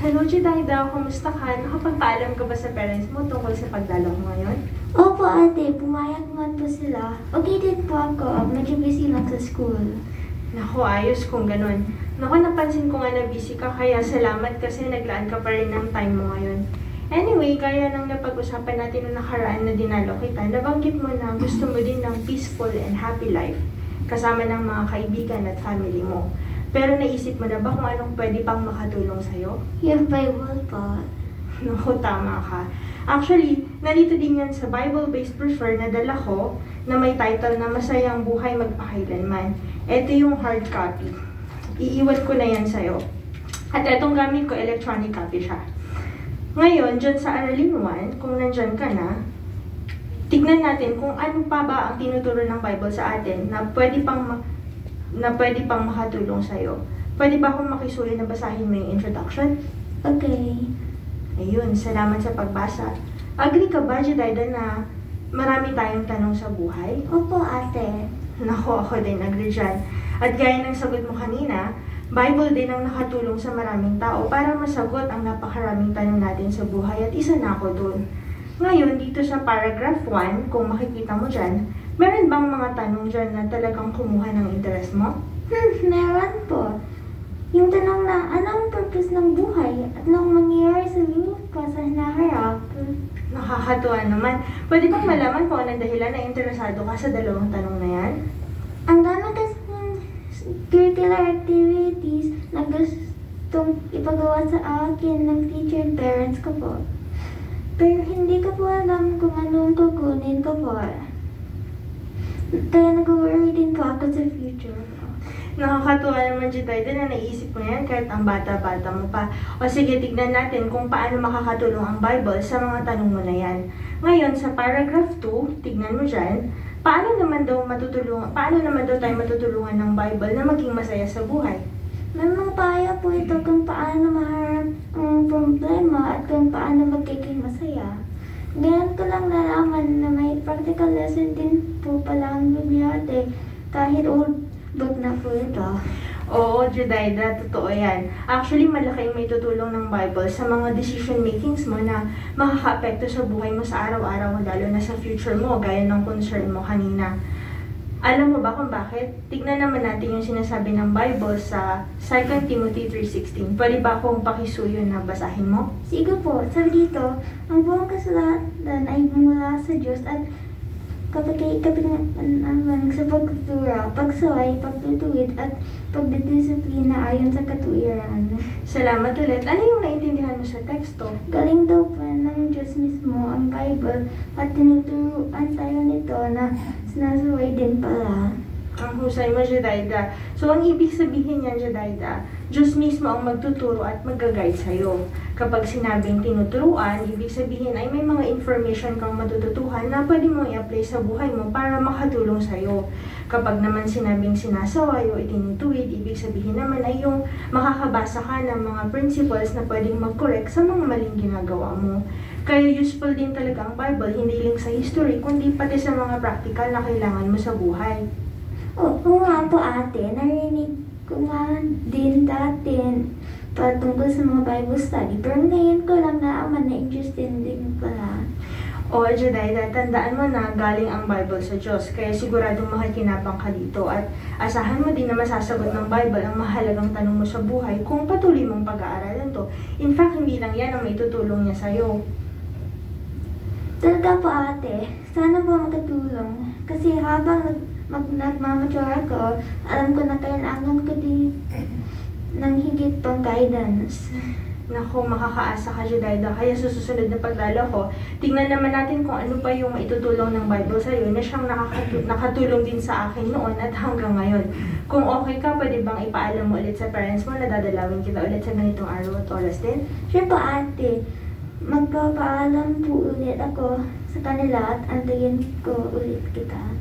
Hello, Jidaida. Kumusta ka? Nakapagpaalam ka ba sa parents mo tungkol sa pagdalaw mo ngayon? Opo, ate. Pumayag naman po sila. Okay din po ako. Medyo busy lang sa school. Naku, ayos kung ganun. Naku, napansin ko nga na busy ka, kaya salamat kasi naglaan ka pa rin ng time mo ngayon. Anyway, gaya ng napag-usapan natin na nakaraan na dinalo kita, nabanggit mo na gusto mo din ng peaceful and happy life kasama ng mga kaibigan at family mo. Pero naisip mo na ba kung anong pwede pang makatulong sa'yo? Yung Bible po. Naku, tama ka. Actually, nandito din yan sa Bible-based brochure na dala ko na may title na Masayang Buhay Magpakailanman. Ito yung hard copy. Iiwan ko na yan sa'yo. At itong gamit ko, electronic copy siya. Ngayon, dyan sa Aralin 1, kung nandyan ka na, tignan natin kung ano pa ba ang tinuturo ng Bible sa atin na pwede pang makatulong sa'yo. Pwede ba akong makisuyo na basahin mo yung introduction? Okay. Ayun, salamat sa pagbasa. Agree ka ba, Jidaida, na marami tayong tanong sa buhay? Opo, ate. Naku, ako din agree dyan. At gaya ng sagot mo kanina, Bible din ang nakatulong sa maraming tao para masagot ang napakaraming tanong natin sa buhay at isa na ako dun. Ngayon, dito sa paragraph 1, kung makikita mo dyan, meron bang mga tanong dyan na talagang kumuha ng interes mo? Meron po. Yung tanong na, anong purpose ng buhay at anong mangyayari sa lupa sa hinaharap? Nakakatuwa naman. Pwede bang malaman kung anong dahilan na interesado ka sa dalawang tanong na yan? Ang dami kasi curricular activities na gustong ipagawa sa akin ng teacher and parents ko po. Pero hindi ko po alam kung anong kukunin ko po. Kaya nag-worry din po ako sa future. Nakakatuwa naman, Jidaida, na naisip mo yan kahit ang bata-bata mo pa. O sige, tignan natin kung paano makakatulong ang Bible sa mga tanong mo na yan. Ngayon, sa paragraph 2, tignan mo dyan, paano naman daw tayo matutulungan ng Bible na maging masaya sa buhay? May mga payo po ito kung paano maharap ang problema at kung paano magiging masaya. Ngayon ko lang nalaman na may practical lesson din po pala ang bibliote kahit old book na po ito. Oo, Jidaida, totoo yan. Actually, malaki may tutulong ng Bible sa mga decision makings mo na makaka-apekto sa buhay mo sa araw-araw, lalo na sa future mo, gaya ng concern mo kanina. Alam mo ba kung bakit? Tignan naman natin yung sinasabi ng Bible sa 2 Timothy 3:16. Pwede ba akong pakisuyo na basahin mo? Sige po, sabi dito, ang buong kasalanan ay mula sa Diyos at kapag naman sa pagtutura, pagsuway, pagtutuwid at pagdidisiplina ayon sa katuwiran. Salamat ulit. Ano yung naintindihan mo sa teksto? Galing daw pa ng Diyos mismo ang Bible at tinuturuan tayo nito na sinasuway din pala. Ang husay mo, Jidaida. So, ang ibig sabihin niyan, Jidaida, Diyos mismo ang magtuturo at mag-guide sa'yo. Kapag sinabing tinuturuan, ibig sabihin ay may mga information kang matututuhan na pwede mong i-apply sa buhay mo para makatulong sa'yo. Kapag naman sinabing sinasaway o itinutuwid, ibig sabihin naman ay yung makakabasa ka ng mga principles na pwedeng mag-correct sa mga maling ginagawa mo. Kaya useful din talaga ang Bible, hindi lang sa history, kundi pati sa mga practical na kailangan mo sa buhay. Oo nga po ate, narinig ko nga din dati patungkol sa mga Bible study. Pero ngayon ko lang naaman na interested din pala. O, Jidaida, tandaan mo na galing ang Bible sa Diyos, kaya siguradong makikinabang ka dito at asahan mo din na masasagot ng Bible ang mahalagang tanong mo sa buhay kung patuloy mong pag-aaralan to. In fact, hindi lang yan ang may tutulong niya sa'yo. Talaga po ate, sana po makatulong. Kasi habang nagmamature ako, alam ko na kailangan ko din ng higit pang guidance. Naku, makakaasa ka, Jidaida. Kaya sa susunod na pagdalo ko, tignan naman natin kung ano pa yung maitutulong ng Bible sa'yo na siyang nakatulong din sa akin noon at hanggang ngayon. Kung okay ka, pwede bang ipaalam mo ulit sa parents mo na dadalawin kita ulit sa ganitong araw at oras din? Sure po ate, magpapaalam po ulit ako sa kanila at antayin ko ulit kita.